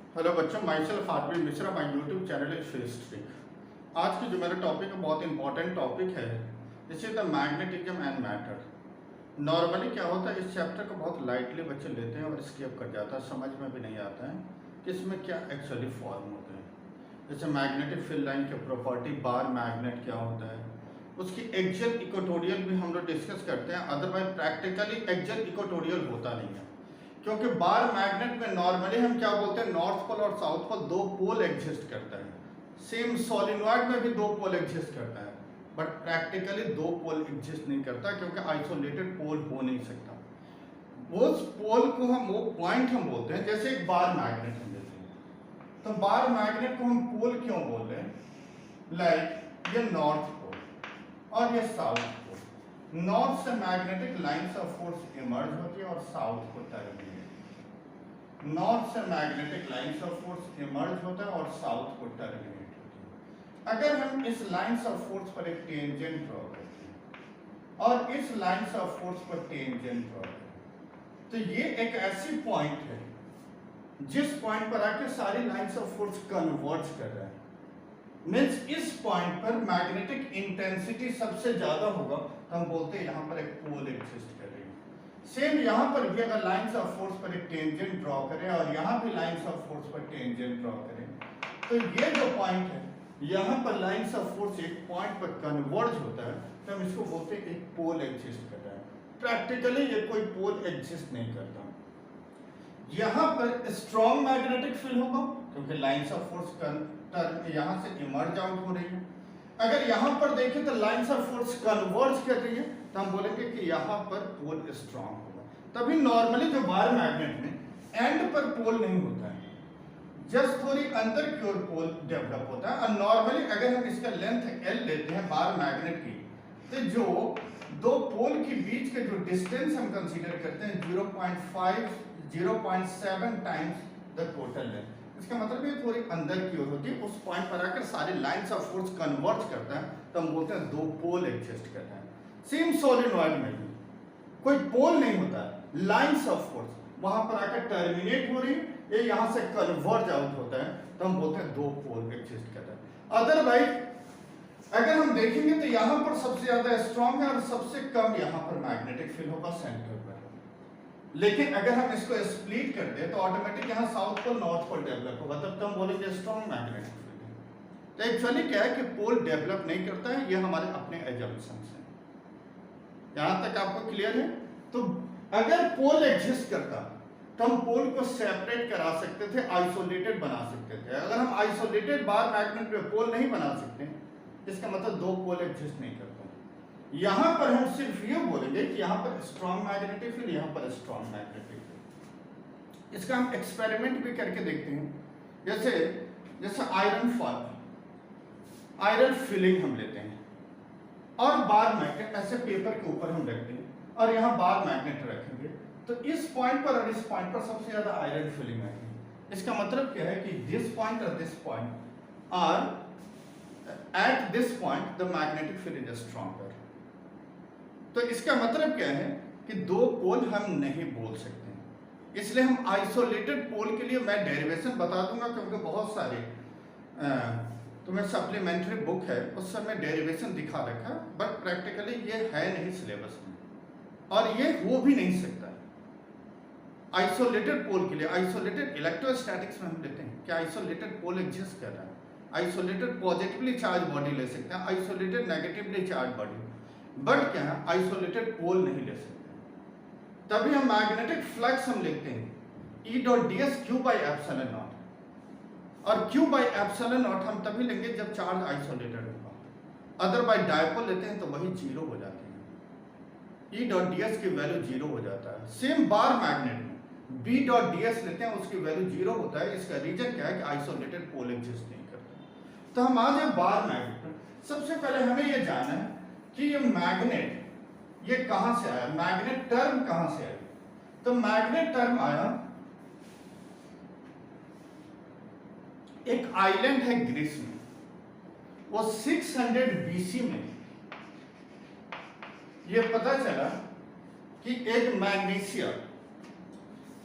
Hello बच्चों, myself RB Mishra, my YouTube channel is history. आज की जो मेरा टॉपिक है बहुत इंपॉर्टेंट टॉपिक है। This is the magnetism and matter. Normally क्या होता है, इस चैप्टर को बहुत लाइटली बच्चे लेते हैं और स्किप कर जाता है, समझ में भी नहीं आता है कि इसमें क्या एक्चुअली फॉर्म होते हैं। जैसे मैग्नेटिक फील्ड लाइन के प्रॉपर्टी, बार मैग्नेट क्या होता है, उसकी एक्सियल इक्वेटोरियल भी हम लोग डिस्कस करते हैं। अदरवाइज प्रैक्टिकली एक्सियल इक्वेटोरियल होता नहीं है, क्योंकि बार मैग्नेट में नॉर्मली हम क्या बोलते हैं, नॉर्थ पोल और साउथ पोल दो पोल एग्जिस्ट करता है। सेम सोलिनॉइड में भी दो पोल एग्जिस्ट करता है, बट प्रैक्टिकली दो पोल एग्जिस्ट नहीं करता, क्योंकि आइसोलेटेड पोल हो नहीं सकता। वो पोल को हम, वो पॉइंट हम बोलते हैं। जैसे एक बार मैग्नेट हम लेते हैं, तो बार मैग्नेट को हम पोल क्यों बोल रहे हैं? लाइक ये नॉर्थ पोल और ये साउथ पोल। नॉर्थ से magnetic lines of force emerge होती है और साउथ को टर्मिनेट। नॉर्थ से magnetic lines of force emerge होता है और साउथ को टर्मिनेट होती है। अगर हम इस लाइंस ऑफ फोर्स पर एक टेंजेंट ड्रॉ करते हैं और इस लाइंस ऑफ फोर्स पर टेंजेंट ड्रॉ करते हैं, तो ये एक ऐसी पॉइंट है जिस पॉइंट पर आके सारी लाइंस ऑफ फोर्स कन्वर्ज कर रहा है। मीन्स इस पॉइंट पर मैग्नेटिक इंटेंसिटी सबसे ज्यादा होगा, तो हम बोलते हैं यहां पर एक पोल एग्जिस्ट कर रही है। सेम यहां पर भी अगर लाइंस ऑफ फोर्स पर एक टेंजेंट ड्रॉ करें और यहां भी लाइंस ऑफ फोर्स पर टेंजेंट ड्रॉ करें, तो ये जो पॉइंट है यहां पर लाइंस ऑफ फोर्स एक पॉइंट पर कन्वर्ज होता है, तो हम इसको बोलते हैं एक पोल एग्जिस्ट कर रहा है। प्रैक्टिकली ये कोई पोल एग्जिस्ट नहीं करता। यहां पर स्ट्रॉन्ग मैग्नेटिक फील्ड होगा, क्योंकि लाइंस ऑफ फोर्स यहां से इमर्ज आउट हो रही है। अगर यहां पर देखें तो लाइंस ऑफ फोर्स कन्वर्ज कर रही है, तो हम बोलेंगे कि यहां पर पोल स्ट्रांग होगा। तभी नॉर्मली जो बार मैग्नेट में एंड पर पोल नहीं होता है, जस्ट थोड़ी अंदर की ओर पोल डेवलप होता है। और नॉर्मली अगर हम इसका लेंथ एल लेते हैं बार मैग्नेट की, तो जो दो पोल के बीच के जो डिस्टेंस हम कंसीडर करते हैं 0.5 0.7 टाइम्स द टोटल लेंथ। इसका मतलब ये थोड़ी अंदर की ओर होती है, उस पॉइंट पर आकर सारे लाइंस ऑफ फोर्स कन्वर्ज करता है, तो हम बोलते हैं दो पोल एग्जिस्ट करता है। सेम सोलिनॉइड में भी कोई पोल नहीं होता है, लाइंस ऑफ फोर्स वहां पर आकर टर्मिनेट हो रही है, ये यहां से कन्वर्ज आउट होता है, तो हम बोलते हैं दो पोल एग्जिस्ट करता है। अदरवाइज अगर हम देखेंगे तो यहां पर सबसे ज्यादा स्ट्रॉन्ग है और सबसे कम यहां पर मैग्नेटिक फील्ड होगा सेंटर पर। लेकिन अगर हम इसको स्प्लिट कर दे तो ऑटोमेटिक यहाँ south pole north pole develop होगा, तब तो हम बोलेंगे स्ट्रॉन्ग मैग्नेटिक फील्ड है। तो एक्चुअली क्या है कि पोल डेवलप नहीं करता है, ये हमारे अपने एजम्पशंस हैं। यहां तक आपको क्लियर है? तो अगर पोल एग्जिस्ट करता तो हम पोल को सेपरेट करा सकते थे, आइसोलेटेड बना सकते थे। अगर हम आइसोलेटेड बार मैग्नेट पे पोल नहीं बना सकते, इसका मतलब दो पोल एग्जिस्ट नहीं करता। यहां पर हम सिर्फ ये बोलेंगे कि यहां पर स्ट्रॉन्ग मैग्नेटिक फील्ड, यहां पर स्ट्रॉन्ग मैग्नेटिक फील्ड। इसका हम एक्सपेरिमेंट भी करके देखते हैं। जैसे आयरन फॉल, आयरन फिलिंग हम लेते हैं और बार मैग्नेट ऐसे पेपर के ऊपर हम रखते हैं और यहां बार मैग्नेट रखेंगे, तो इस पॉइंट पर और इस पॉइंट पर सबसे ज्यादा आयरन फिलिंग आएगी। इसका मतलब क्या है कि दिस पॉइंट और this point are at this point the magnetic field is stronger. तो इसका मतलब क्या है कि दो पोल हम नहीं बोल सकते, इसलिए हम आइसोलेटेड पोल के लिए मैं डेरिवेशन बता दूंगा, क्योंकि बहुत सारे तुम्हें सप्लीमेंट्री बुक है उस समय डेरिवेशन दिखा रखा, बट प्रैक्टिकली ये है नहीं सिलेबस में और ये हो भी नहीं सकता। आइसोलेटेड पोल के लिए आइसोलेटेड इलेक्ट्रोस्टैटिक्स में हम लेते हैं कि आइसोलेटेड पोल एग्जिस्ट कर रहा है। आइसोलेटेड पॉजिटिवली चार्ज बॉडी ले सकते हैं, isolated negatively charge body, but क्या है आइसोलेटेड पोल नहीं ले सकते। तभी हम मैग्नेटिक फ्लक्स हम लिखते हैं E dot ds Q by epsilon not, और Q बाई एप्सिलॉन नॉट हम तभी लेंगे जब चार्ज आइसोलेटेड होगा। अदरवाइज डायपोल लेते हैं तो वही जीरो हो जाती है, E डॉट ds की वैल्यू जीरो हो जाता है। सेम बार मैग्नेट में B डॉट ds लेते हैं, उसकी वैल्यू जीरो होता है। इसका रीजन क्या है कि आइसोलेटेड पोल एग्जिस्ट नहीं करता। तो हम आज बार मैग्नेट, सबसे पहले हमें यह जानना है कि ये मैग्नेट ये कहां से आया, मैग्नेट टर्म कहां से आया। तो मैग्नेट टर्म आया, एक आइलैंड है ग्रीस में, वो 600 BC में ये पता चला कि एक मैग्नीशिया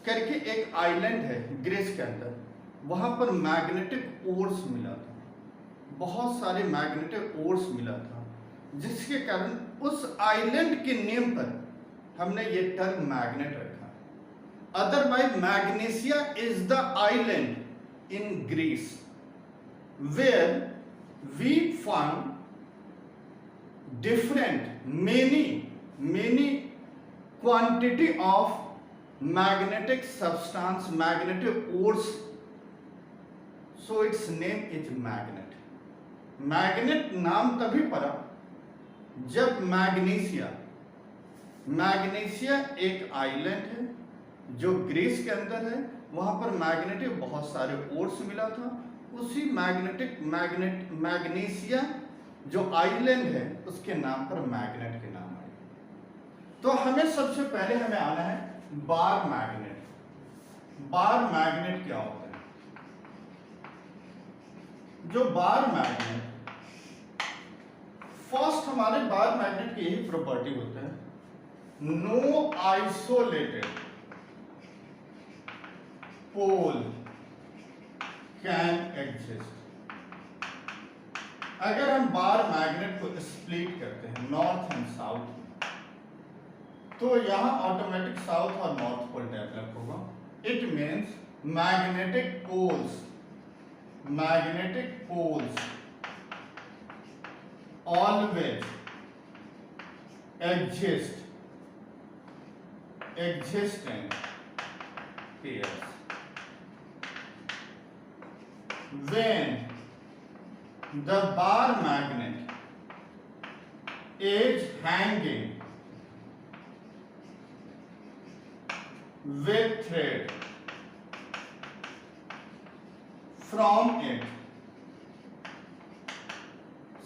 करके एक आइलैंड है ग्रीस के अंदर, वहां पर मैग्नेटिक ओर्स मिला था, बहुत सारे मैग्नेटिक ओर्स मिला था, जिसके कारण उस आइलैंड के नेम पर हमने ये टर्म मैग्नेट रखा। Otherwise Magnesia is the island in Greece where we found different many quantity of magnetic substance, magnetic ores, so its name is magnet. Magnet नाम तभी पड़ा जब मैग्नेशिया एक आइलैंड है जो ग्रीस के अंदर है, वहां पर मैग्नेटिक बहुत सारे ओर्स मिला था। उसी मैग्नेशिया जो आइलैंड है उसके नाम पर मैग्नेट के नाम आए। तो हमें सबसे पहले हमें आना है बार मैग्नेट। बार मैग्नेट क्या होता है? जो बार मैग्नेट, फर्स्ट हमारे बार मैग्नेट की यही प्रॉपर्टी होता है, no isolated pole can exist. अगर हम बार मैग्नेट को स्प्लिट करते हैं नॉर्थ एंड साउथ, तो यहां ऑटोमेटिक साउथ और नॉर्थ पोल डेवलप होगा। It means magnetic poles always exist in pairs. When the bar magnet is hanging with thread from its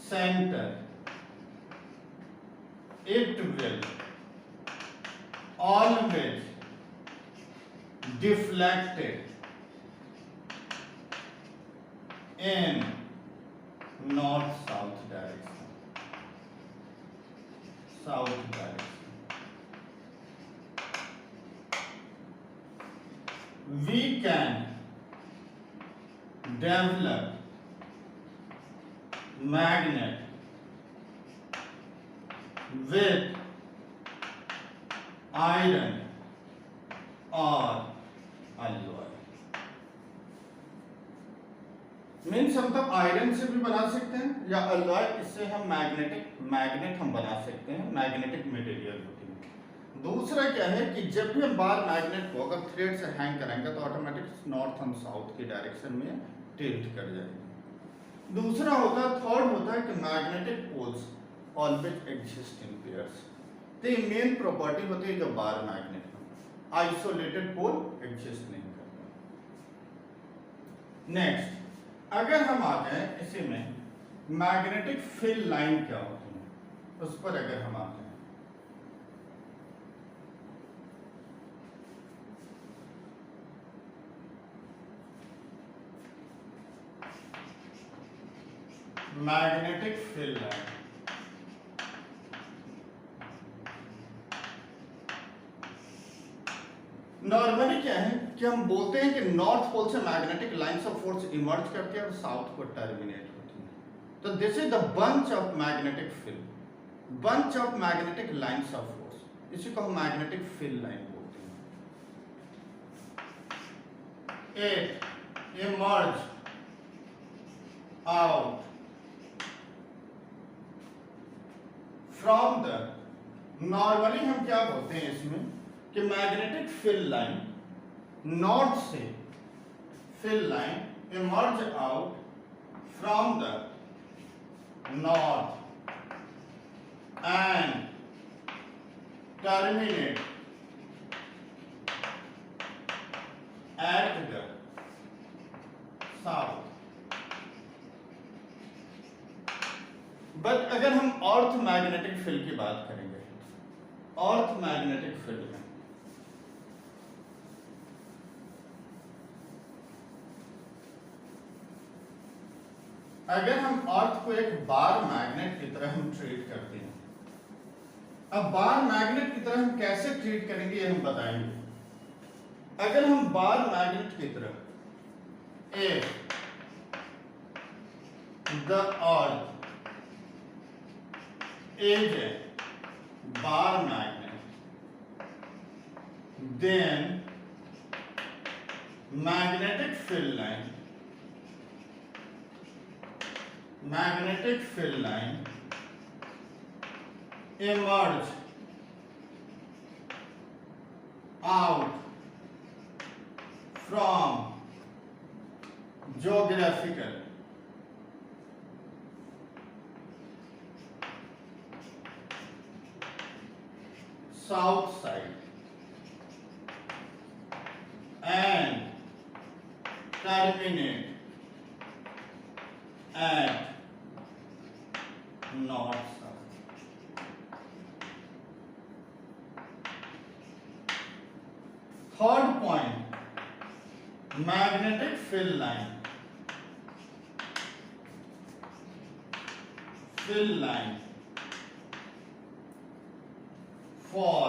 center, it will always deflected in north-south direction. We can develop magnet with iron or alloy। Means हम तब iron से भी बना सकते हैं या alloy, इससे हम मैग्नेट हम बना सकते हैं, मैग्नेटिक मटेरियल होती है। दूसरा क्या है कि जब भी हम बार मैग्नेट को अगर थ्रेड से हैंग करेंगे तो ऑटोमेटिक नॉर्थ एंड साउथ की डायरेक्शन में टिल्ट कर जाएगी। दूसरा होता है, थर्ड होता है कि magnetic poles always exist in pairs. तो ये मेन प्रॉपर्टी होती है जो बार मैग्नेट में आइसोलेटेड पोल एग्जिस्ट नहीं करता। नेक्स्ट, अगर हम आ जाए इसी में मैग्नेटिक फील्ड लाइन क्या होती है, उस पर अगर हम आते हैं, मैग्नेटिक फील्ड लाइन नॉर्मली क्या है कि हम बोलते हैं कि नॉर्थ पोल से magnetic lines of force emerge करती है और साउथ को टर्मिनेट होती है। तो this is the bunch of magnetic field, bunch of magnetic lines of force, इसी को हम मैग्नेटिक फील्ड लाइन बोलते हैं। It emerge out from the, normally हम क्या बोलते हैं इसमें कि मैग्नेटिक फील्ड लाइन नॉर्थ से field line emerge out from the north and terminate at the south. But अगर हम अर्थ मैग्नेटिक फील्ड की बात करेंगे, अर्थ मैग्नेटिक फील्ड में अगर हम अर्थ को एक बार मैग्नेट की तरह हम ट्रीट करते हैं, अब बार मैग्नेट की तरह हम कैसे ट्रीट करेंगे ये हम बताएंगे। अगर हम बार मैग्नेट की तरह if the earth is a bar magnet, then magnetic field line emerge out from geographical south side and terminate at north south. Third point, magnetic field line for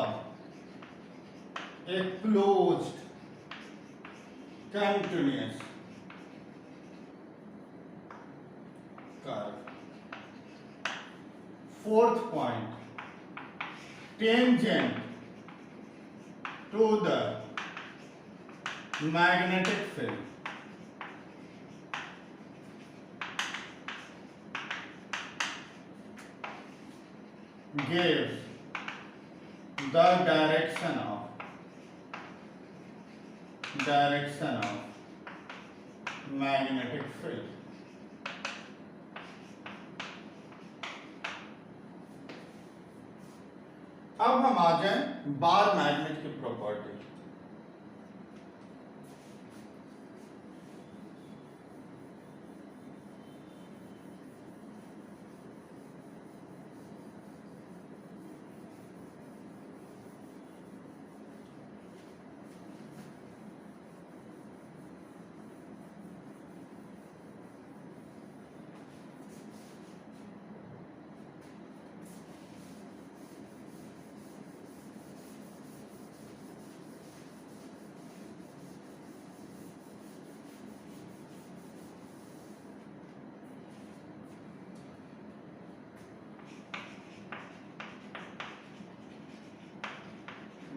a closed continuous curve. Fourth point, tangent to the magnetic field gives the direction of magnetic field. अब हम आ जाएं bar magnet की property.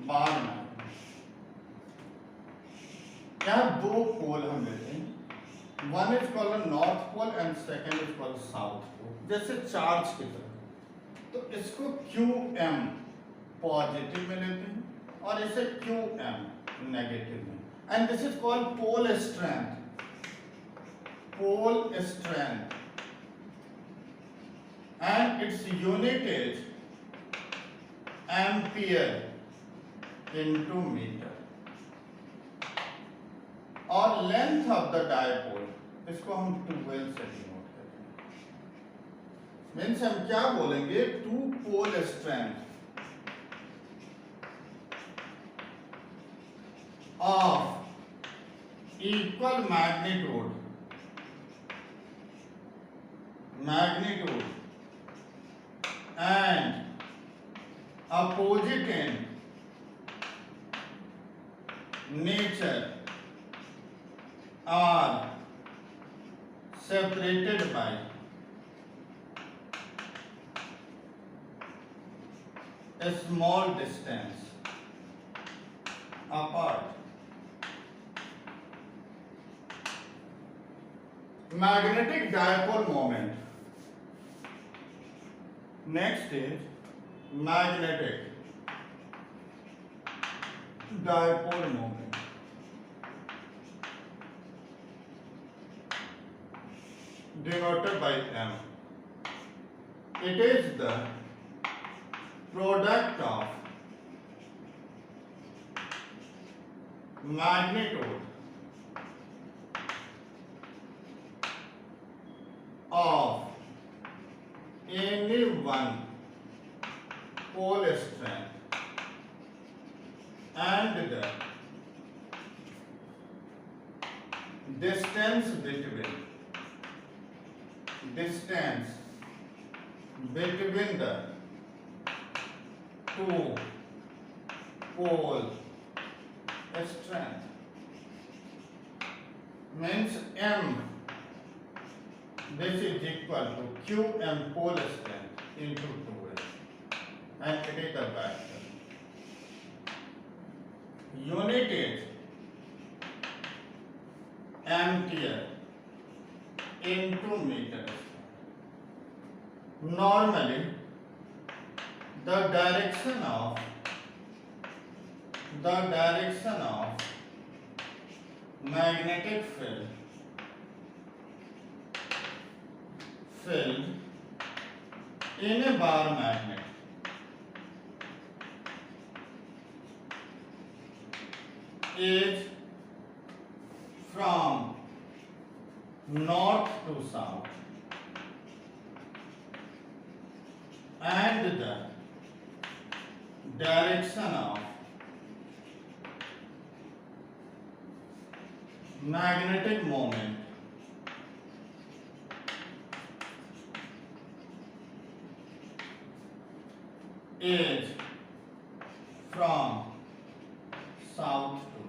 Bar magnet यहाँ दो pole हम लेते हैं, one is called north pole and second is called south pole, जैसे चार्ज की तरह। तो इसको QM पॉजिटिव में लेते हैं और इसे QM नेगेटिव में, and this is called pole strength and its unit is ampere into meter, और लेंथ ऑफ द डायपोल इसको हम 12 से डिनोट करते हैं। मीन्स हम क्या बोलेंगे, two pole strength of equal magnitude and opposite and nature are separated by a small distance apart. Magnetic dipole moment. Next is magnetic dipole moment. Denoted by M. It is the product of magnitude of any one pole strength and the distance between the two pole strength. means M, this is equal to QM pole strength into 2S, and it is the vector. Unit is ampere into meter square. Normally, the direction of magnetic field in a bar magnet is from north to south, and the direction of magnetic moment is from south to north.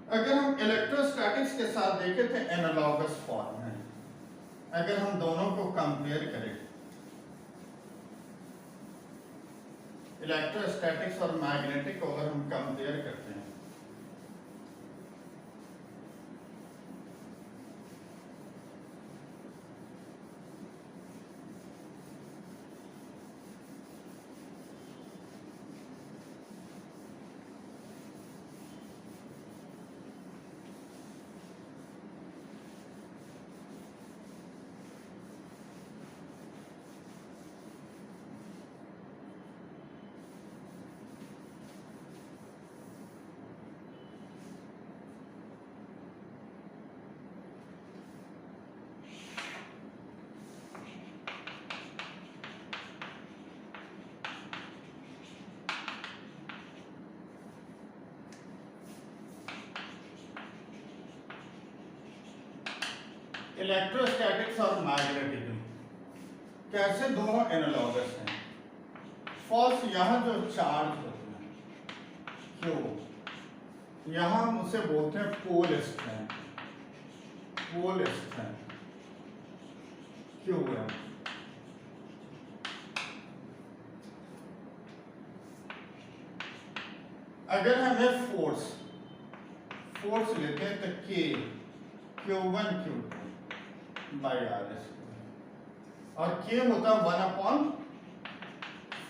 अगर हम electrostatics के साथ देखें तो analogous form है। अगर हम दोनों को कंपेयर करें, इलेक्ट्रोस्टैटिक्स और मैग्नेटिक को अगर हम कंपेयर करते हैं, इलेक्ट्रोस्टैटिक्स और मैग्नेटिज्म कैसे दोनों एनालॉगस हैं। फर्स्ट, यहाँ जो चार्ज होते हैं क्यू, यहाँ हम उसे बोलते हैं पोल स्ट्रेंथ क्यू है। अगर हमें फोर्स लेते हैं तो के Q1 Q2 by are square, और के होता है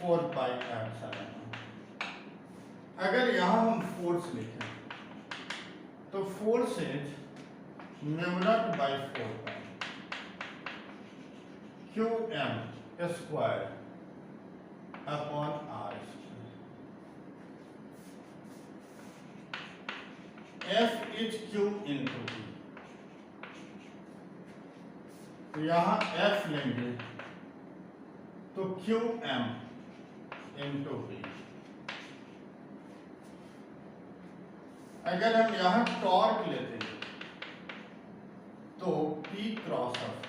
1/4πε। अगर यहाँ हम फोर्स लिखें तो force is μ0/4π QM square upon R square. F is Q into E, यहाँ F लेंगे तो QM इंटू P। अगर हम यहाँ टॉर्क लेते हैं तो P क्रॉस ऑफ P।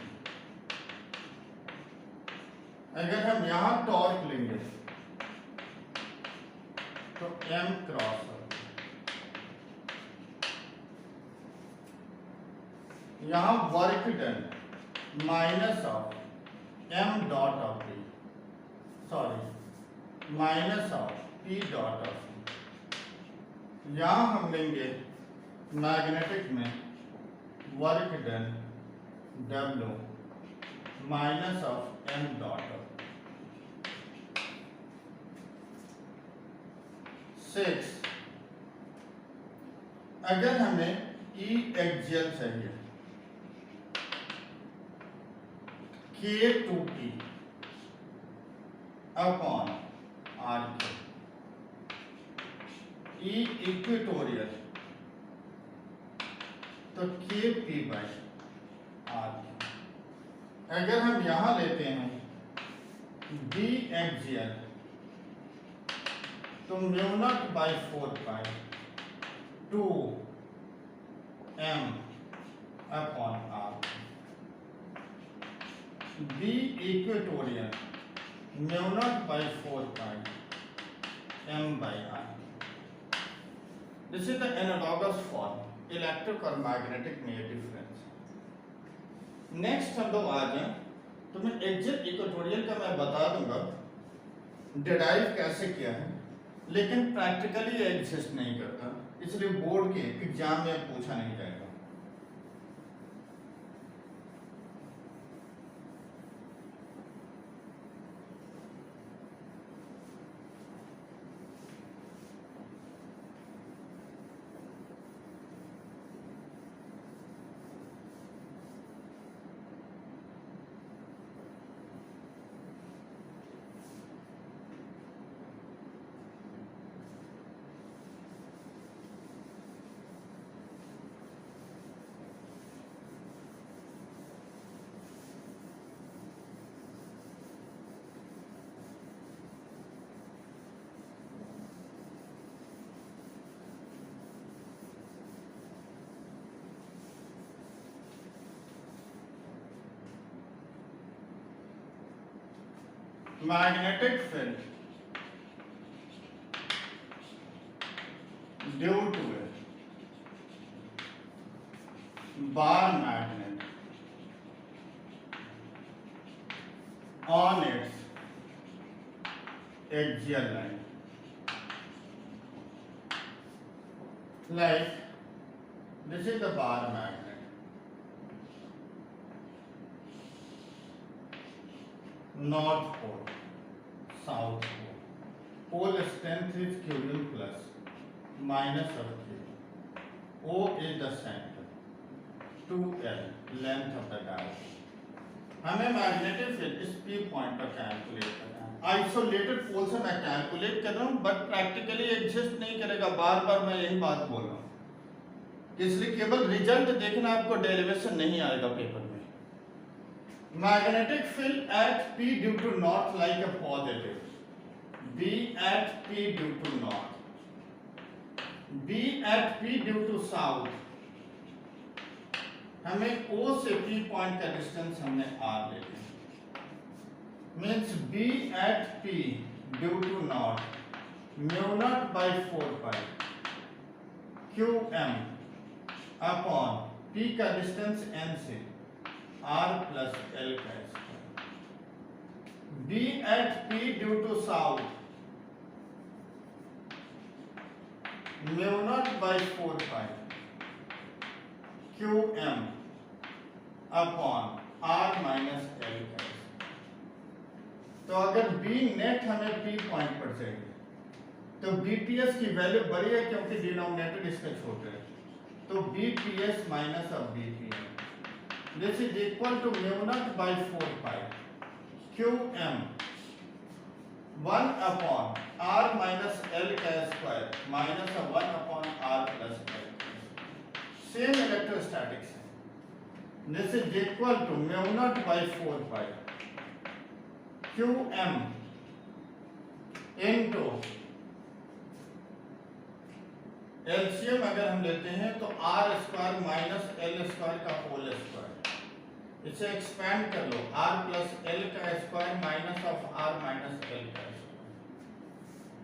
अगर हम यहाँ टॉर्क लेंगे तो M क्रॉस ऑफ P। यहाँ work done minus of M dot of P, minus of P dot of P। यहाँ हम लेंगे मैग्नेटिक में work done W minus of M dot of. 6, अगर हमें E एक्सियल चाहिए K2P upon R K, E equatorial तो KP by R K। अगर हम यहां लेते हैं बी एक्सियल तो mu naught by 4 pi 2 m upon r, B equatorial mu naught by 4 pi m by r. This is the analogous form. Electric और magnetic में difference. Next हम लोग आ जाए तो मैं एग्जैक्ट इक्वेटोरियल का मैं बता दूंगा डिराइव कैसे किया है, लेकिन प्रैक्टिकली ये एग्जिस्ट नहीं करता, इसलिए बोर्ड के एग्जाम में पूछा नहीं जाएगा. Magnetic field due to a bar magnet on its axial line, like this is the bar magnet, north pole, south pole. Pole strength is Qn plus minus of Q. O is the center. 2L length of the diode. हमें magnetic field इस P point पर calculate करना है. Isolated पोल से मैं calculate कर रहा हूँ, बट प्रैक्टिकली एग्जिस्ट नहीं करेगा. बार बार मैं यही बात बोल रहा हूँ, इसलिए केवल रिजल्ट देखना, आपको डेरिवेशन नहीं आएगा पेपर में. Magnetic field at P due to north like a positive, B at P due to north, B at P due to south. हमें O से P पॉइंट का डिस्टेंस हमने R ले लिया. Means B at P due to north, mu naught by 4 pi QM upon P का distance N से R plus L का square. B at P due to south, mu naught by 4 pi QM upon R minus L का square. तो अगर B net हमें P point पर चाहिए तो BPS की वैल्यू बड़ी है क्योंकि डिनोमिनेटर इसका छोटा है, तो BPS minus of BPS. This is equal to mu naught by 4 pi QM 1 upon R minus L का square minus of 1 upon R plus L. Same electrostatics. This is equal to mu naught by 4 pi QM into LCM अगर हम लेते हैं तो R square minus L square का whole square. इसे expand कर लो, R plus L का square minus of R minus L का स्क्वायर.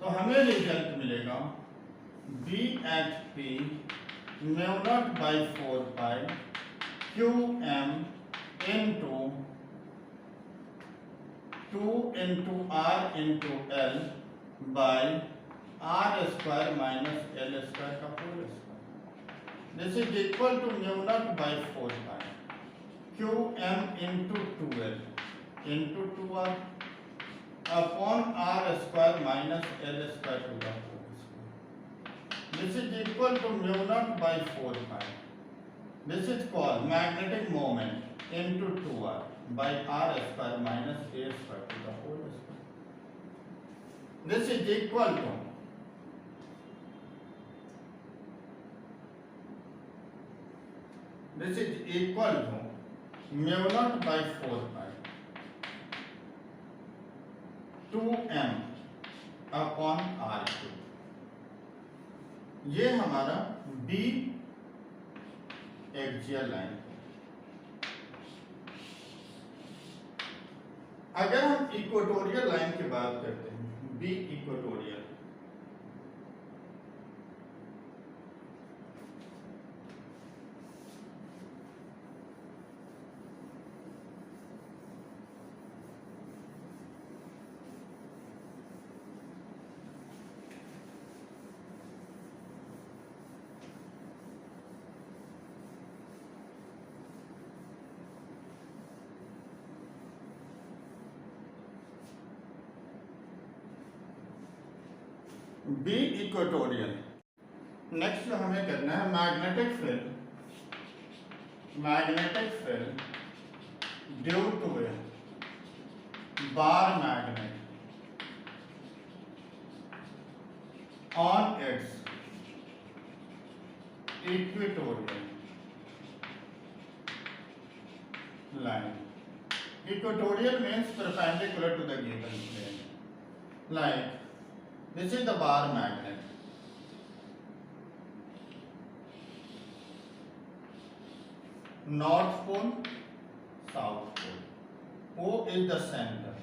तो हमें रिजल्ट मिलेगा B at P mu naught by 4 pi QM into 2 into R into L by R square minus L square का whole square. This is equal to mu naught by 4 pi QM into 2L into 2R upon R square minus L square to the whole square. This is equal to mu naught by 4 pi. This is called magnetic moment into 2R by R square minus A square to the whole square. This is equal to mu naught by 4 pi 2m upon r3। ये हमारा B axial line. अगर हम equatorial line की बात करते हैं, B equatorial, B equatorial. Next जो हमें करना है magnetic field, magnetic field due to a bar magnet on its equatorial line. Equatorial means perpendicular to the given plane. Like this is the bar magnet. North pole, south pole. O is the center.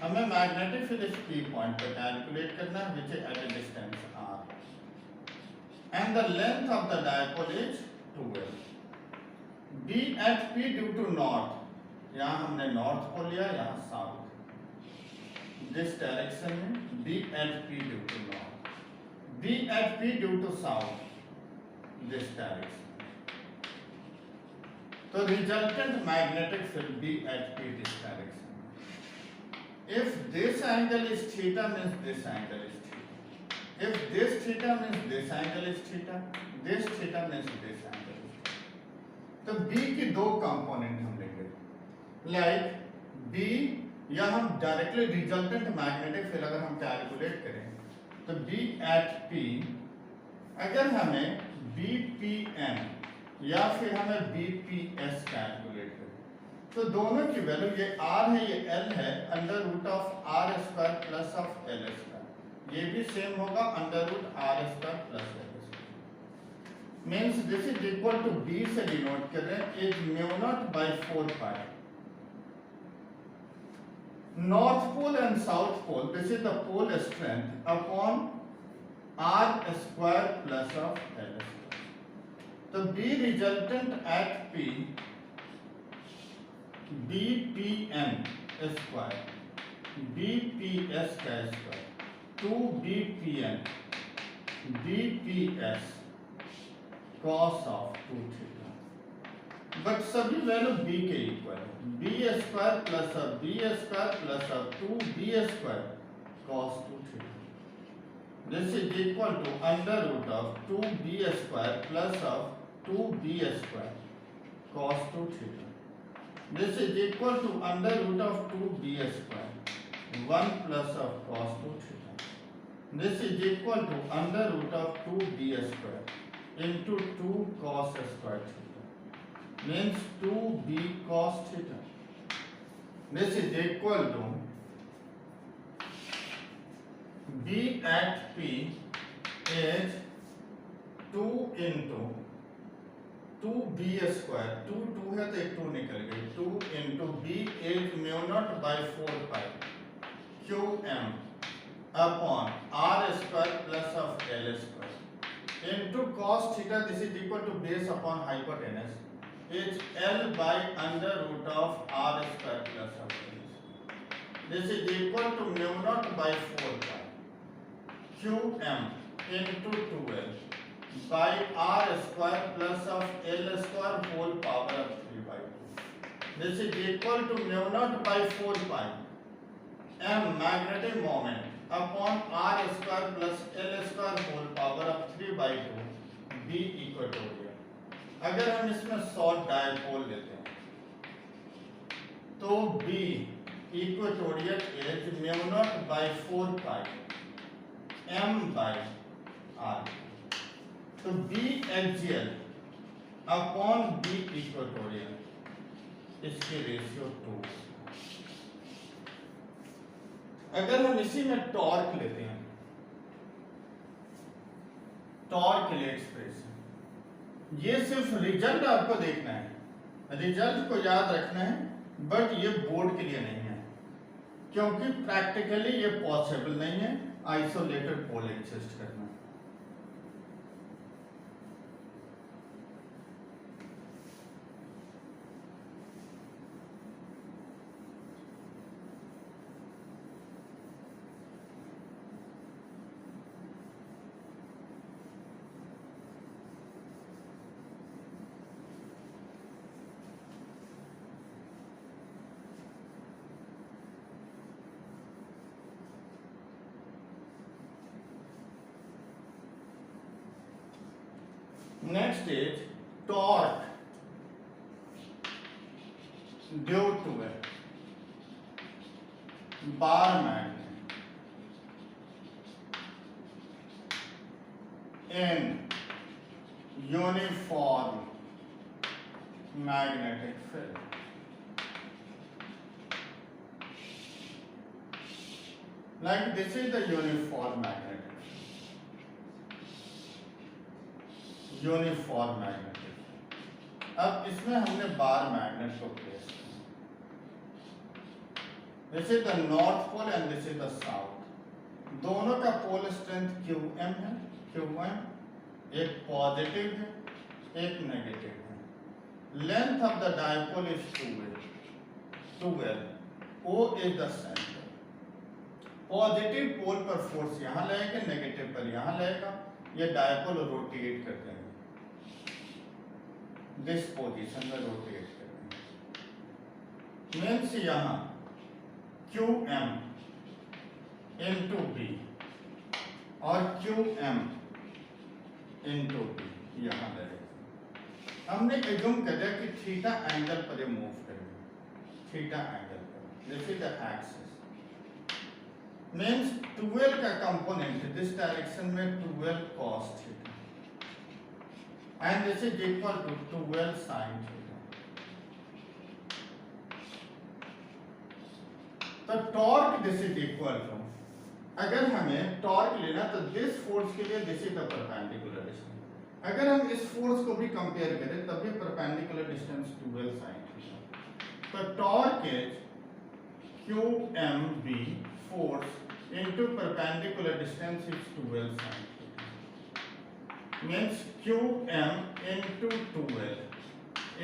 हमें magnetic field इस P point पर calculate करना है, which is at a distance r, and the length of the dipole is 2l. B at P due to north, यहाँ हमने north pole लिया, यहाँ south, this direction में B at P due to north, B at P due to south, this direction. तो resultant magnetic field B at P this direction. If this angle is theta means this angle is theta. If this theta means this angle is theta, this theta means this angle is theta. तो B की दो component हम लेंगे, like B, या हम directly resultant magnetic field अगर हम calculate करें तो B at P, अगर हमें BPM या फिर हमें BPS कैलकुलेट करें तो दोनों की वैल्यू, ये R है ये L है, under root of R square plus of L square, ये भी सेम होगा under root R square plus L square. Means this is equal to B से डिनोट कर रहे हैं is mu naught by 4 pi. North pole and south pole, this is the pole strength upon R square plus of L square. तो B resultant at P BPM square BPS का square 2BPM BPS cos of 2 theta, but सभी value B के equal है, B square plus of B square plus of 2B square cos 2 theta, this is equal to under root of 2B square plus of 2B square cos 2 theta, this is equal to under root of 2B square 1 plus of cos 2 theta, this is equal to under root of 2B square into 2 cos square theta, means 2B cos theta. This is equal to B at P is 2 into 2B square, 2 है तो एक 2 निकल गई, 2 into B is mu naught by 4 pi QM upon R square plus of L square into cos theta, this is equal to base upon hypotenuse is L by under root of R square plus of L. This is equal to mu naught by 4 pi QM into 2L by R square plus of L square whole power of 3 by 2. This is equal to mu naught by 4 pi M magnetic moment upon R square plus L square whole power of 3 by 2 B equatorial. अगर हम इसमें short dipole लेते हैं तो B equatorial as mu naught by 4 pi M by R, तो B axial upon B equatorial इसकी ratio 2। अगर हम इसी में टॉर्क लेते हैं, टॉर्क के लिए एक्सप्रेशन, ये सिर्फ रिजल्ट आपको देखना है, रिजल्ट को याद रखना है, बट ये बोर्ड के लिए नहीं है, क्योंकि प्रैक्टिकली ये पॉसिबल नहीं है आइसोलेटेड पोल एग्जिस्ट करना। Next is torque due to a bar magnet in uniform magnetic field. Like this is the uniform magnetic. Uniform magnet. अब इसमें हमने बार मैग्नेट को प्लेस किया। This is the north pole and this is the south. दोनों का pole strength QM है, QM एक पॉजिटिव है, एक नेगेटिव है। Length of the dipole is 2L। O is the centre. Positive pole पर फोर्स यहाँ लगेगा, नेगेटिव पर यहाँ लगेगा, ये डायपोल रोटेट करते हैं, दिस पोजीशन में रोटेट करते हैं। मीन्स यहाँ QM इंटू B और QM इंटू B यहाँ लगेगा। हमने एज्यूम कर दिया कि थीटा एंगल पर ये मूव करेगा, थीटा एंगल पर, this is the axis. Means 12 का कंपोनेंट दिस डायरेक्शन में 12 cos theta and this is equal to 12 sin theta. तो torque this is equal to, अगर हमें टॉर्क लेना तो दिस फोर्स के लिए this is the perpendicular distance. अगर हम इस फोर्स को भी कंपेयर करें तब भी परपेंडिकुलर डिस्टेंस 12 sin थीटा। तो torque is QMB force into perpendicular distance is 12 sin theta. Means QM into 12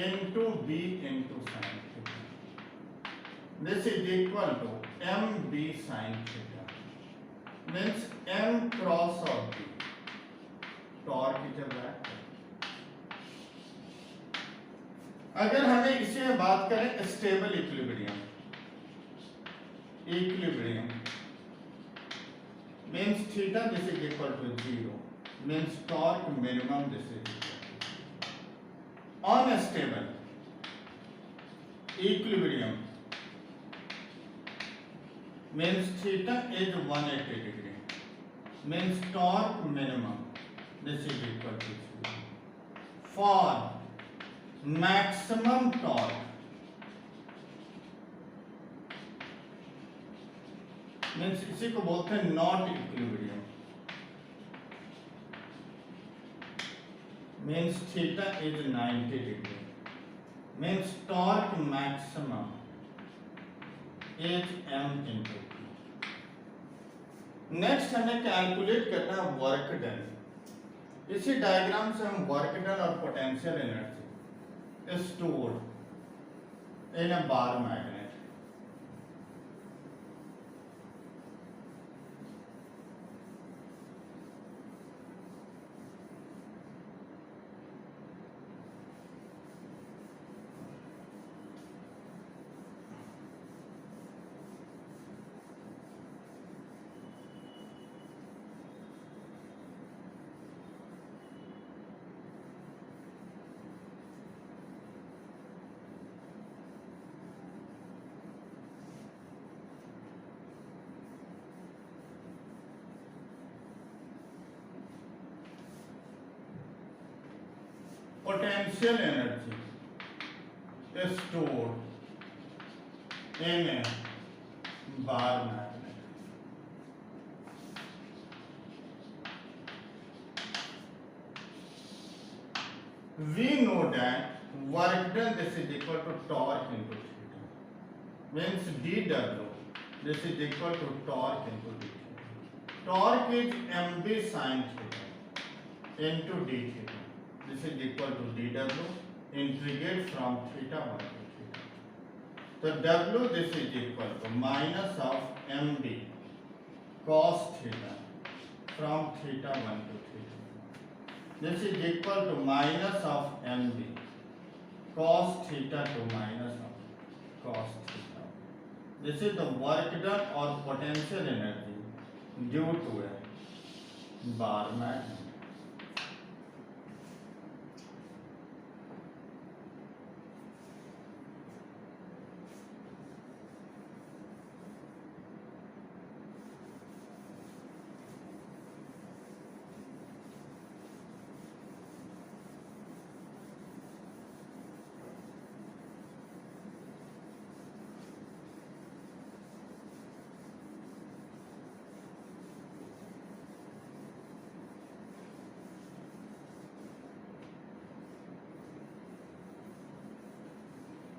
into B into sin theta. This is equal to MB sin theta. Means M cross of B. Torque is a vector. अगर हमें इसी में बात करें stable equilibrium, equilibrium means theta this is equal to 0, means torque minimum this is equal to unstable equilibrium means theta is 180 degree, means torque minimum this is equal to 0. For maximum torque means इसी को बोलते हैं not equilibrium, means theta is 90 degree, means torque maximum is M into P। Next हमें calculate करना है work done. इसी diagram से हम वर्क डन और potential energy stored in a bar magnet. Potential energy is stored in a bar magnet. We know that work done, this is equal to torque into theta. Means dW, this is equal to torque into d theta. Torque is mb sin theta into d theta. This is equal to dW, integrate from theta 1 to theta. So W, this is equal to minus of mb cos theta from theta 1 to theta. This is equal to minus of mb cos theta to minus of cos theta. This is the work done or potential energy due to a bar magnet.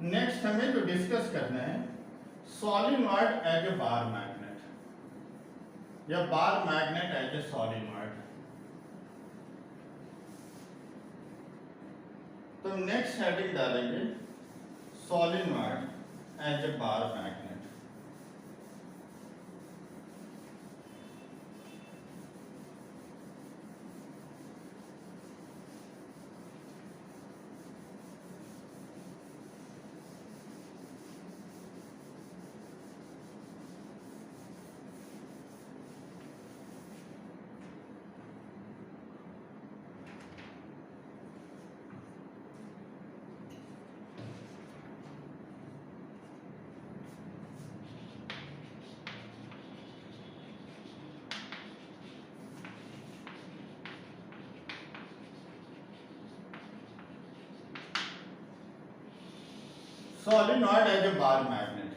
Next हमें जो discuss करना है solenoid as a bar magnet या bar magnet as a solenoid. तो next heading डालेंगे solenoid as a bar magnet. Solenoid as a bar magnet,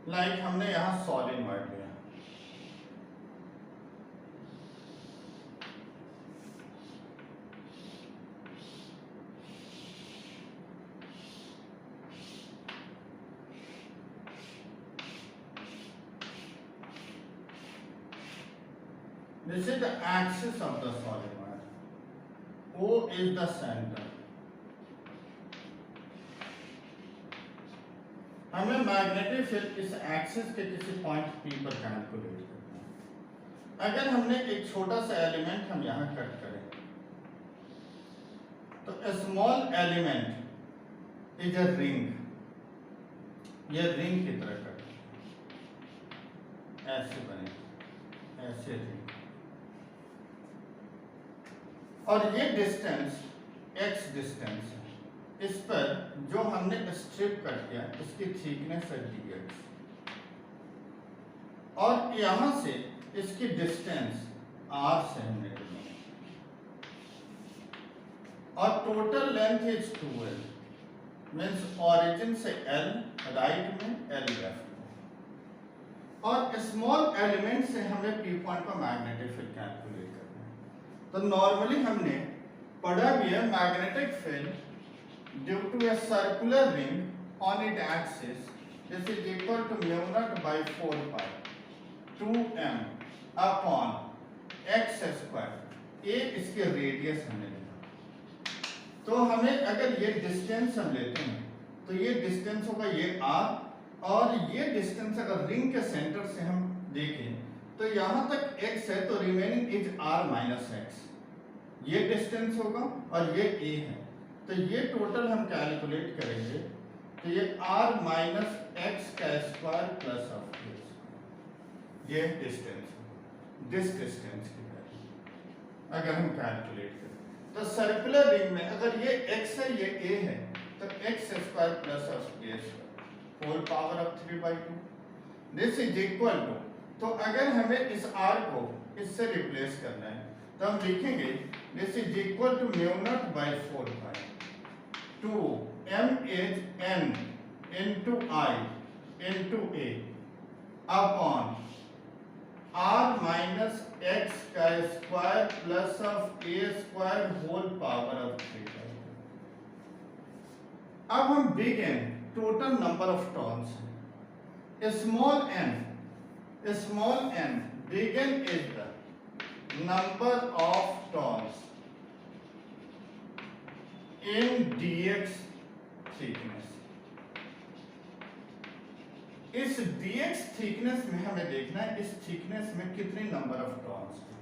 like हमने यहां solenoid लिया, this is the axis of the solenoid, O is the center। हमें magnetic field इस axis के किसी point P पर कैलकुलेट करना है। अगर हमने एक छोटा सा एलिमेंट हम यहाँ कट करें तो small element is a ring, ये रिंग की तरह कट ऐसे बने, ऐसे रिंग, और ये डिस्टेंस x डिस्टेंस है। इस पर जो हमने स्ट्रिप कट किया इसकी थिकनेस है dx, और यहां से इसकी डिस्टेंस r से हमने ली, और total length is 2l, means origin से l राइट में l लेफ्ट में, और स्मॉल एलिमेंट से हमें P पॉइंट का मैग्नेटिक फील्ड कैलकुलेट करना है। तो नॉर्मली हमने पढ़ा भी है magnetic field due to a circular ring on its axis, this is equal to mu naught by 4 pi 2m upon x square। ये इसके रेडियस हमने लिखा। तो हमें अगर ये डिस्टेंस हम लेते हैं तो ये डिस्टेंस होगा ये r, और ये डिस्टेंस अगर रिंग के सेंटर से हम देखें तो यहाँ तक x है, तो remaining is r minus x, ये डिस्टेंस होगा और ये a है। तो ये टोटल हम कैलकुलेट करेंगे तो ये r माइनस एक्स का square plus of a square, ये डिस्टेंस, दिस डिस्टेंस की वैल्यू अगर हम कैलकुलेट करें तो सर्कुलर रिंग में अगर ये x है ये a है तो x square plus of a square whole power of 3/2, this is equal to, तो अगर हमें इस r को इससे रिप्लेस करना है तो हम लिखेंगे this is equal to mu naught by 4 pi 2 m is n into I upon r minus x का square plus of a square whole power of 3। अब हम big N total number of turns है, small n big N is the number of turns in dx thickness. इस dx thickness में हमें देखना है इस थिकनेस में कितने नंबर ऑफ टर्न्स हैं,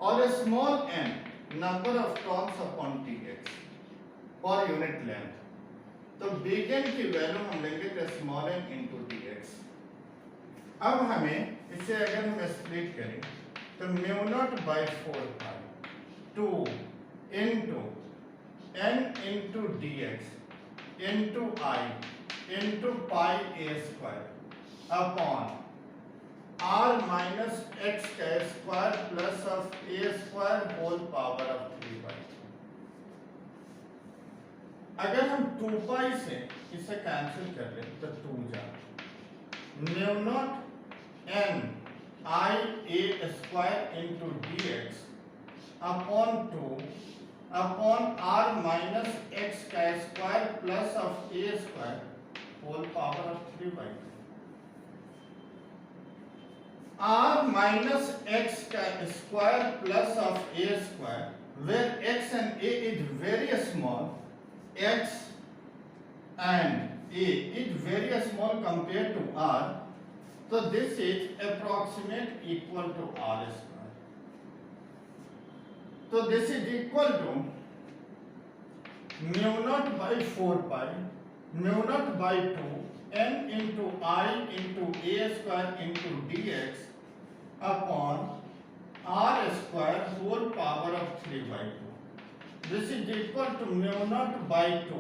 और small n number of turns upon dx per unit length. तो बिग एन की वैल्यू हम लेंगे तो स्मॉल n इंटू dx। अब हमें इसे अगर हम स्प्लिट करें तो mu naught by 4 pi 2 into n into dx into I into pi a square upon r minus x का square plus of a square whole power of 3 pi. अगर हम 2 पाई से इसे कैंसिल कर ले तो 2 जा mu naught n I a square into dx upon 2 upon r minus x का square plus of a square whole power of 3 by 2। r minus x का square plus of a square where x and a is very small, x and a is very small compared to r, so this is approximate equal to r square. So this is equal to mu naught by 4 pi mu naught by 2 n into I into a square into dx upon r square whole power of 3 by 2. This is equal to mu naught by 2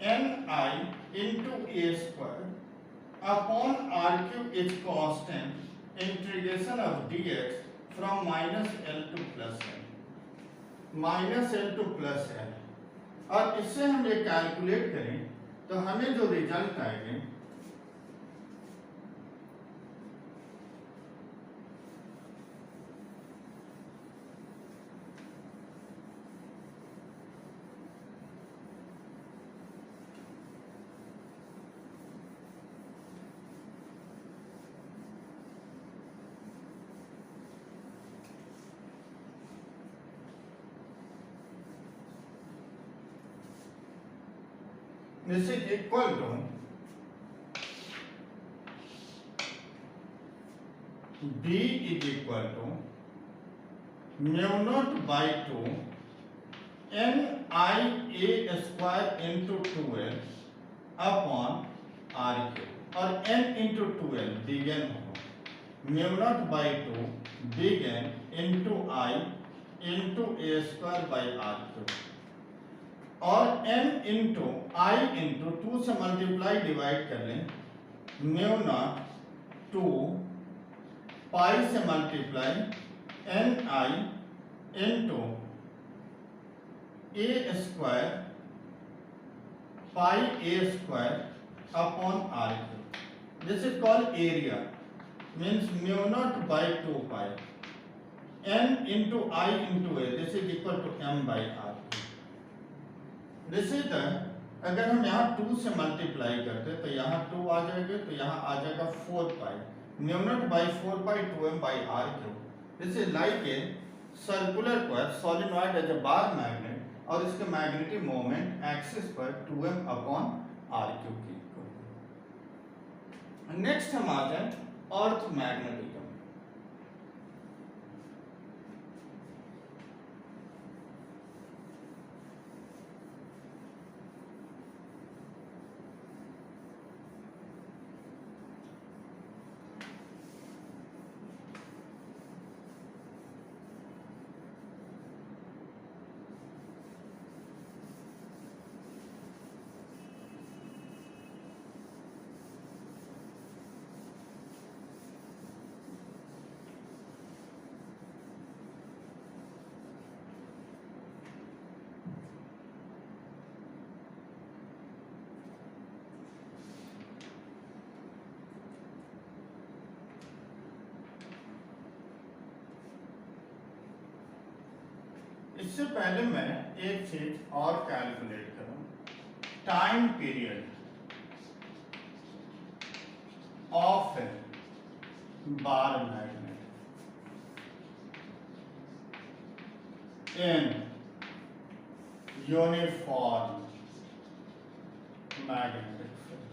ni into a square upon r cube is constant integration of dx from minus l to plus l, minus l to plus l। और इससे हम ये calculate करें तो हमें जो result आएंगे this is equal to b is equal to mu naught by 2 n I a square into 2l upon r cube और n into 2l big N हो mu naught by 2 big N into I into a square by r cube और n into I into 2 से multiply divide कर लें mu naught 2 पाई से multiply N I into A square pi A square upon are cube. This is called area means mu naught by 2 pi N into I into A, this is equal to M by R. This is the, अगर हम यहाँ 2 से multiply करते तो यहाँ 2 आ जाएगा तो यहाँ आ जाएगा 4 pi mu naught by 4 pi 2m by r cube. This is like a circular coil solenoid as a bar magnet और इसके मैग्नेटिक मोमेंट एक्सिस पर 2m अपॉन आर क्यूब की। नेक्स्ट हम आ जाए अर्थ मैग्नेटिज्म। इससे पहले मैं एक चीज और कैलकुलेट करूं, time period of a bar magnet in uniform magnetic field.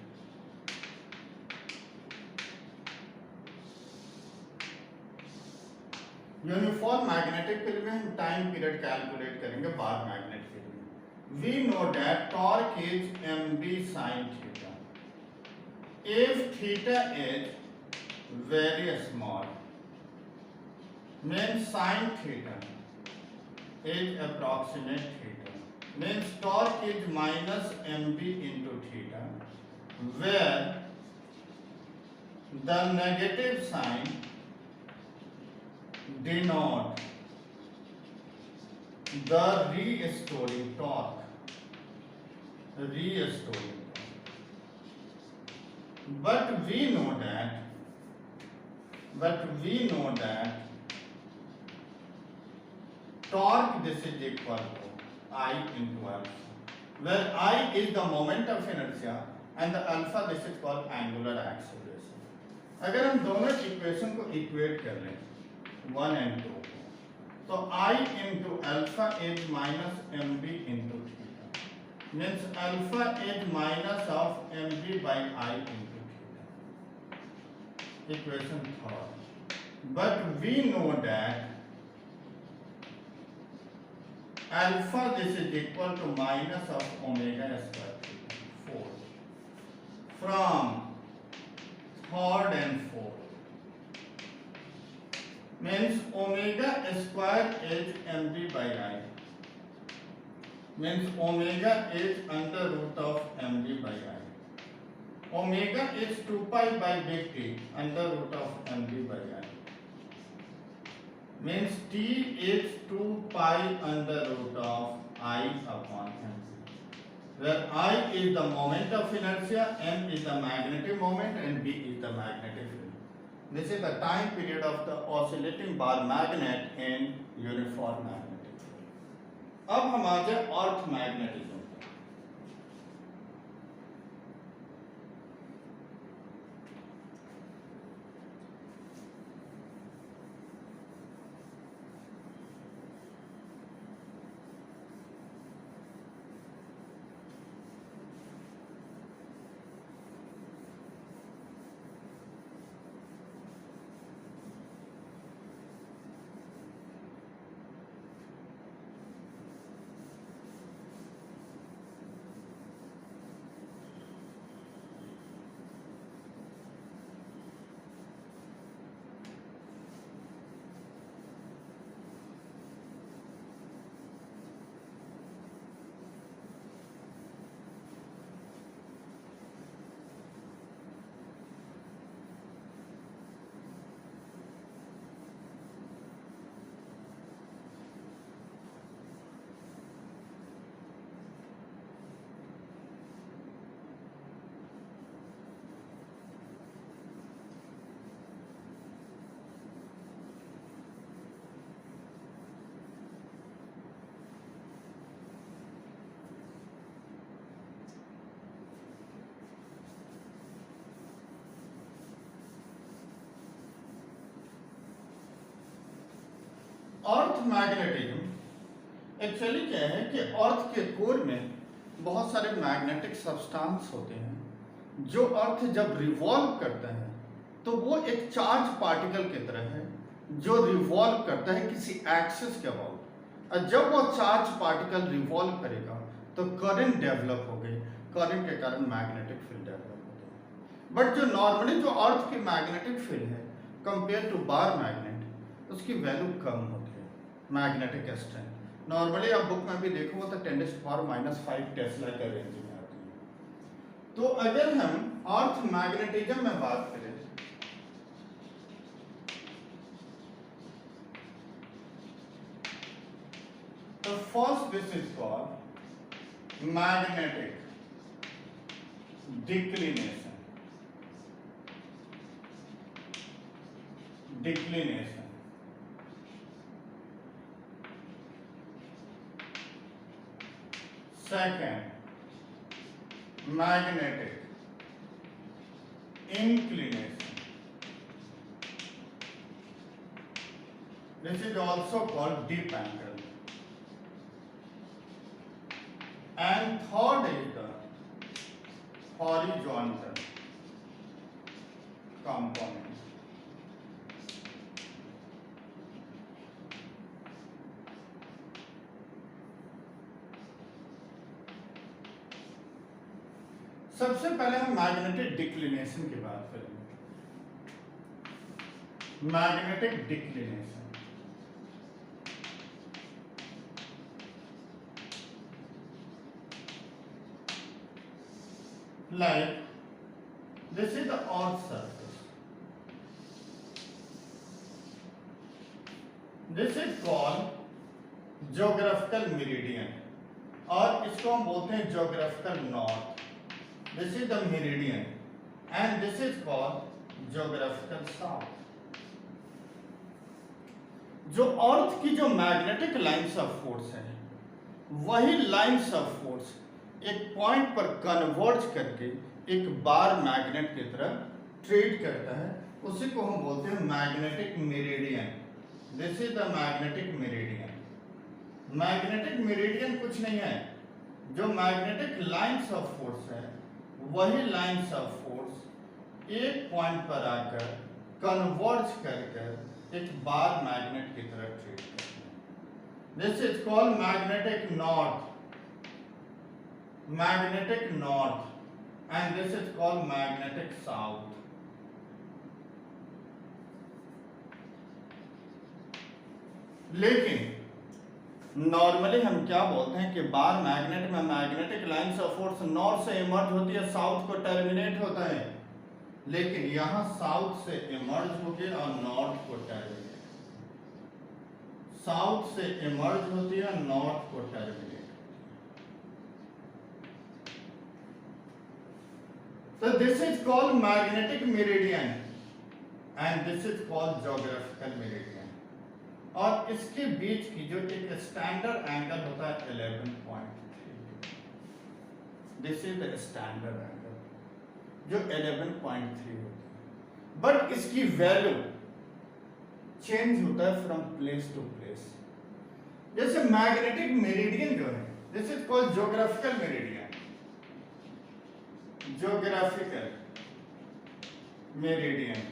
Uniform magnetic field में हम टाइम पीरियड कैलकुलेट करेंगे बार मैग्नेट फील्ड में। We know that torque is mb sin थीटा। If theta is very small, means sin theta is approximate theta, means torque is minus mb into theta, where the negative sign denote the restoring torque, restoring. But we know that torque this is equal to I into alpha, where I is the moment of inertia and the alpha this is called angular acceleration. अगर हम दोनों equation को equate कर लें 1 and 2, तो I into alpha is minus mb into theta, means alpha is minus of mb by I into equation 3rd. But we know that alpha this is equal to minus of omega square theta, 4, from 3rd and 4th, means omega square is mb by I, means omega is under root of mb by I. Omega is 2 pi by big T under root of mb by I, means T is 2 pi under root of I upon mc, where I is the moment of inertia, m is the magnetic moment and b is the magnetic field. This is the time period of the oscillating bar magnet in uniform magnetic field. अब हम आ जाए अर्थ magnetism. अर्थ magnetism actually क्या है कि अर्थ के core में बहुत सारे मैग्नेटिक सब्सटेंस होते हैं जो अर्थ जब रिवॉल्व करता है तो वो एक चार्ज पार्टिकल की तरह है जो रिवॉल्व करता है किसी एक्सिस के अबाउट। और जब वो चार्ज पार्टिकल रिवॉल्व करेगा तो करंट डेवलप हो गई, करंट के कारण मैग्नेटिक फील्ड डेवलप होते हैं। बट जो नॉर्मली जो अर्थ की मैग्नेटिक फील्ड है कंपेयर टू बार मैग्नेट उसकी वैल्यू कम होती है। मैग्नेटिक स्ट्रेंथ नॉर्मली आप बुक में भी देखोगे तो 10⁻⁵ टेस्ला के रेंज में आती है। तो अगर हम अर्थ मैग्नेटिज्म में बात करें तो first this is called magnetic declination. Declination Second, magnetic inclination. This is also called deep angle. And third is the horizontal component. सबसे पहले हम मैग्नेटिक डिक्लिनेशन की बात करेंगे। Magnetic declination like this is the earth surface. This is called geographical meridian और इसको हम बोलते हैं geographical north. This is the meridian and this is called geographical south. जो अर्थ की जो मैग्नेटिक लाइंस ऑफ फोर्स है वही लाइंस ऑफ फोर्स एक पॉइंट पर कन्वर्ज करके एक बार मैग्नेट की तरह ट्रेड करता है, उसी को हम बोलते हैं magnetic meridian. This is the magnetic meridian. Magnetic meridian कुछ नहीं है, जो मैग्नेटिक लाइंस ऑफ फोर्स है वही लाइंस ऑफ फोर्स एक पॉइंट पर आकर कन्वर्ज कर एक बार मैग्नेट की तरह ट्रेड करते हैं। This is called magnetic north, magnetic north, and this is called magnetic south. लेकिन नॉर्मली हम क्या बोलते हैं कि बार मैग्नेट में magnetic lines of force north से इमर्ज होती है, साउथ को टर्मिनेट होता है, लेकिन यहां साउथ से इमर्ज होगी और नॉर्थ को टर्मिनेट, साउथ से इमर्ज होती है नॉर्थ को terminate. So this is called magnetic meridian and this is called geographical meridian. और इसके बीच की जो एक स्टैंडर्ड एंगल होता है 11.3, this is the standard angle जो 11.3 होता है, बट इसकी वैल्यू चेंज होता है फ्रॉम प्लेस टू प्लेस। जैसे मैग्नेटिक मेरिडियन जो है this is called geographical meridian, geographical meridian.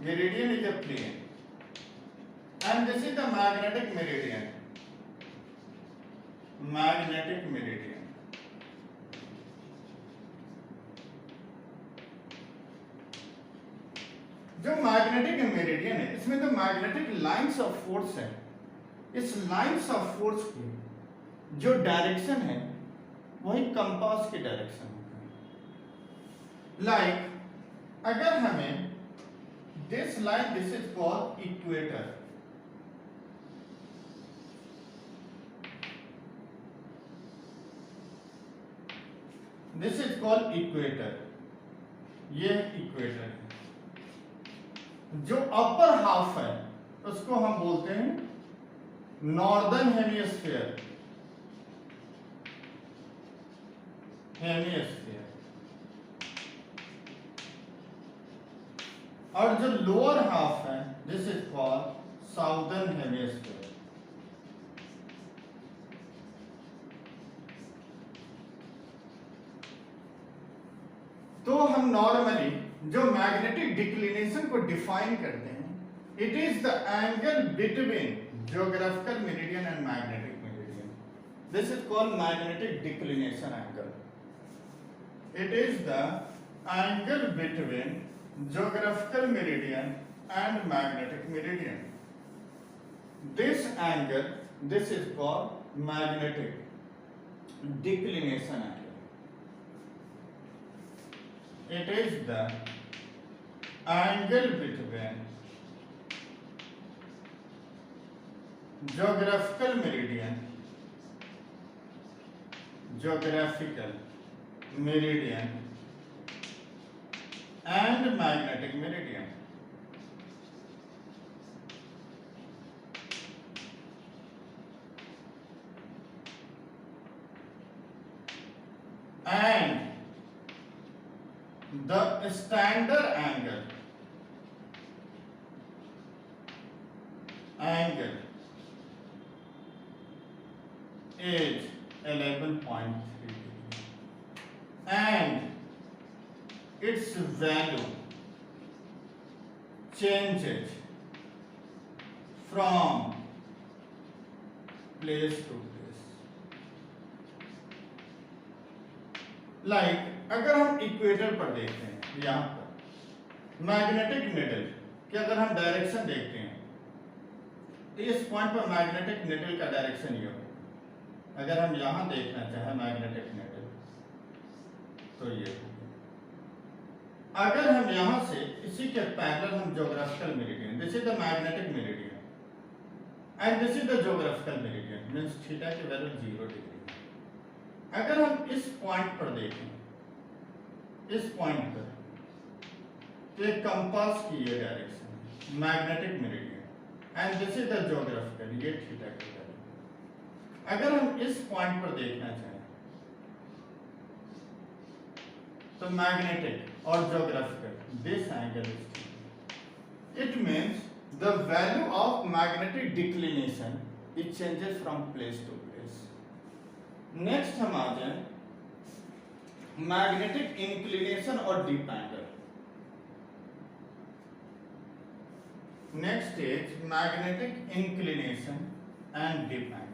Meridian is a plane and this is the magnetic meridian. Magnetic meridian. जो मैग्नेटिक मेरिडियन है इसमें तो मैग्नेटिक लाइंस ऑफ फोर्स है, इस lines of force की जो डायरेक्शन है वही कंपास की डायरेक्शन है। Like, अगर हमें this line, this is called equator, this is called equator, ये इक्वेटर है। जो अपर हाफ है उसको हम बोलते हैं नॉर्दर्न हेमिस्फीयर, और जो लोअर हाफ है this is called southern hemisphere. तो हम नॉर्मली जो मैग्नेटिक डिक्लिनेशन को डिफाइन करते हैं, it is the angle between geographical meridian and magnetic meridian. This is called magnetic declination angle. It is the angle between geographical meridian and magnetic meridian. This angle, this is called magnetic declination angle. It is the angle between geographical meridian and magnetic meridian. the standard angle is 11.3 degree and its value changes from place to place. Like अगर हम equator पर देखते हैं, यहाँ पर magnetic needle की अगर हम डायरेक्शन देखते हैं तो इस पॉइंट पर मैग्नेटिक निडल का डायरेक्शन ये होगा। अगर हम यहाँ देखना चाहें मैग्नेटिक निडल तो ये होगा। अगर हम यहाँ से इसी के पैरेलल हम geographical meridian, this is the magnetic meridian and this is the geographical meridian, means theta की वैल्यू 0 डिग्री। अगर हम इस पॉइंट पर देखें, इस पॉइंट पर तो एक कंपास की ये direction magnetic meridian and this is the geographical, ये थीटा की वैल्यू। अगर हम इस पॉइंट पर देखना चाहें तो मैग्नेटिक और geographical, this angle is theta. It means the value of magnetic declination it changes from place to place. Next हम आ जाए magnetic inclination और deep angle. Next is magnetic inclination and deep angle.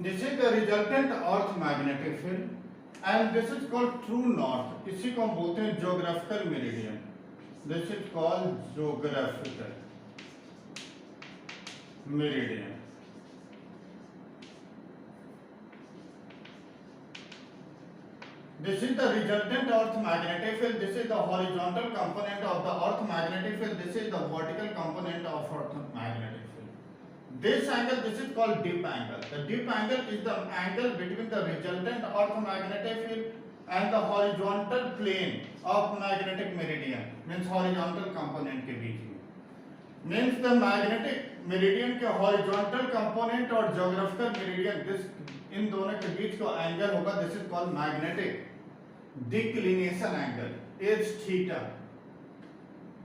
This is the resultant earth magnetic field and this is called true north. इसी को हम बोलते हैं geographical meridian. This is called geographical meridian. This is the resultant earth magnetic field. This is the horizontal component of the earth magnetic field. This is the vertical component of earth magnetic field. This angle, this is called dip angle. The dip angle is the angle between the resultant earth magnetic field and the horizontal plane of magnetic meridian. Means horizontal component के बीच में. Means the magnetic meridian के horizontal component और geographical meridian, this इन दोनों के बीच का angle होगा. This is called magnetic declination angle, is theta.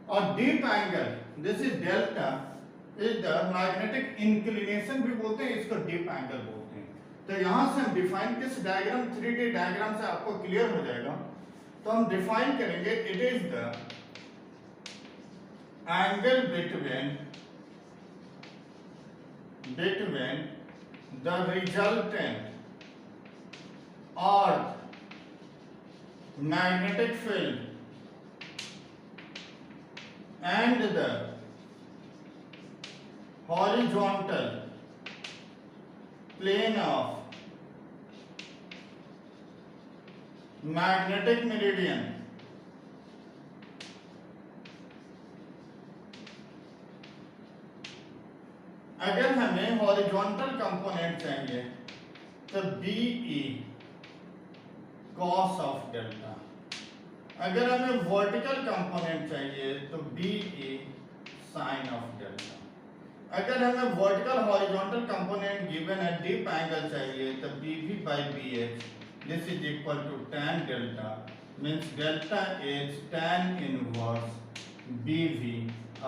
और dip angle, this is delta, is the magnetic inclination भी बोलते हैं, इसको डीप एंगल बोलते हैं. तो यहां से हम डिफाइन किस डायग्राम, 3D डायग्राम से आपको क्लियर हो जाएगा. तो हम डिफाइन करेंगे, it is the angle between the resultant earth magnetic field and the horizontal plane of magnetic meridian. अगर हमें हॉरिजॉन्टल कंपोनेंट चाहिए तो BE cos ऑफ डेल्टा. अगर हमें वर्टिकल कंपोनेंट चाहिए तो BE sin ऑफ डेल्टा. अगर हमें वर्टिकल हॉरिजॉन्टल कंपोनेंट गिवन है, डीप एंगल चाहिए तो BV by BH, this is equal to tan delta. Means delta is tan inverse BV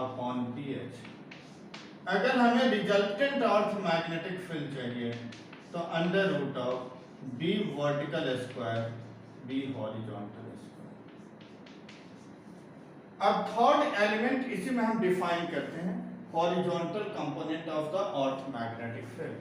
upon BH. अगर हमें रिजल्टेंट अर्थ मैग्नेटिक फील्ड चाहिए तो under root of B vertical square B horizontal square. अब third element इसी में हम define करते हैं, horizontal component of the earth magnetic field.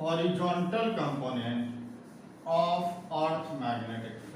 horizontal component of earth magnetic field.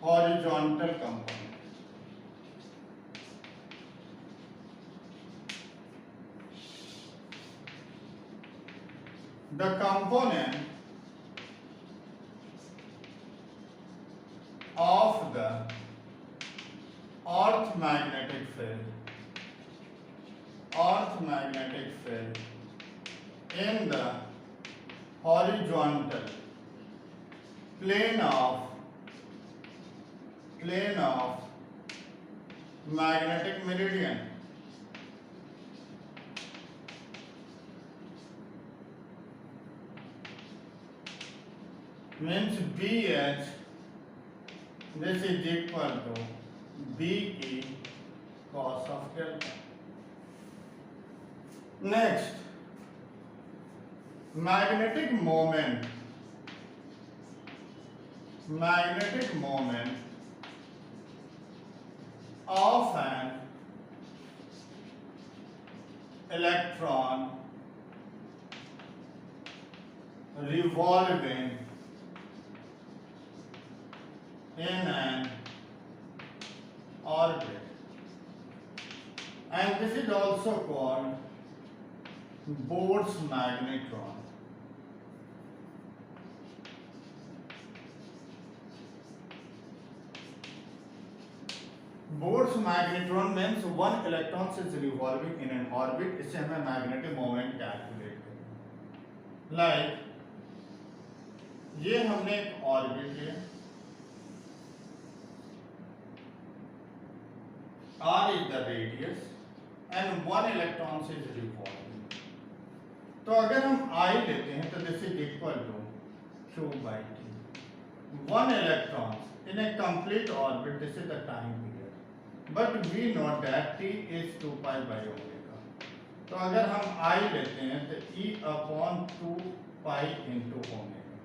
Horizontal component. The component of the earth magnetic field in the horizontal plane of magnetic meridian means BH, this is equal to BE cos of delta. Next, magnetic moment of an electron revolving in an orbit, and this is also called Bohr's magnetron. Bohr's magnetron means one electron is revolving in an orbit. इससे हमें magnetic moment calculate करना. Like ये हमने एक orbit लिया, r is the radius and one electron is revolving. तो अगर हम I लेते हैं तो this is equal to q by t. One electron in a complete orbit, this is the time period, but we know that t is 2 pi by omega. तो अगर हम I लेते हैं तो e upon 2 pi into omega.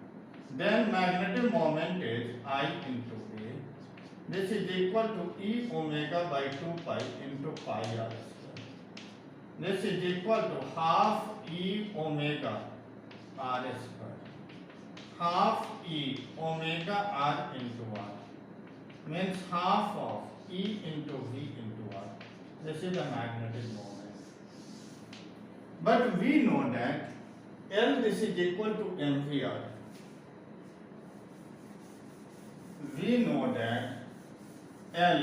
Then magnetic moment is I into a. This is equal to e omega by 2 pi into pi r square. This is equal to half e omega r square. Half e omega r into r means half of e into v into r. This is the magnetic moment. But we know that L, this is equal to mvr. We know that L,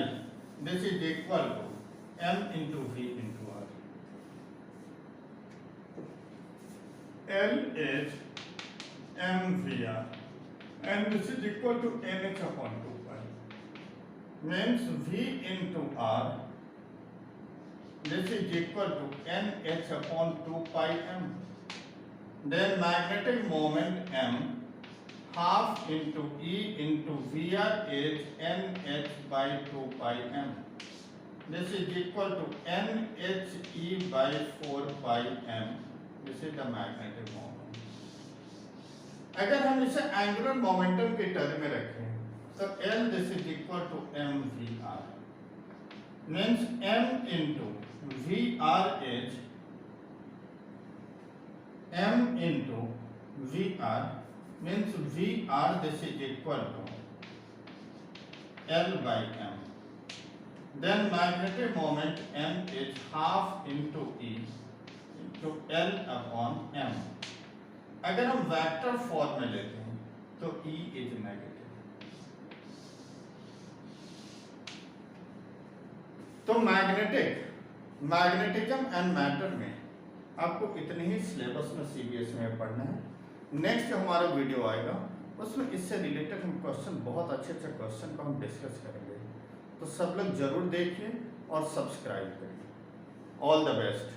this is equal to m into v into r. L is mvr and this is equal to nh upon 2 pi. Means v into r, this is equal to nh upon 2 pi m. Then magnetic moment m, half into e into vr is nh by 2 pi m. This is equal to nhe by 4 pi m. This is the magnetic moment. अगर हम इसे angular momentum के term में रखें तो L, this is equal to mvr. Means m into vr is m into vr means vr, this is equal to L by m. Then magnetic moment m is half into e into L upon m. अगर हम vector form में लेते हैं तो E is negative. तो magnetism and matter में आपको इतने ही सिलेबस में सीबीएसई में पढ़ना है. नेक्स्ट हमारा वीडियो आएगा, उसमें इससे रिलेटेड हम क्वेश्चन, बहुत अच्छे अच्छे क्वेश्चन को हम डिस्कस करेंगे. तो सब लोग जरूर देखिए और सब्सक्राइब करिए. All the best.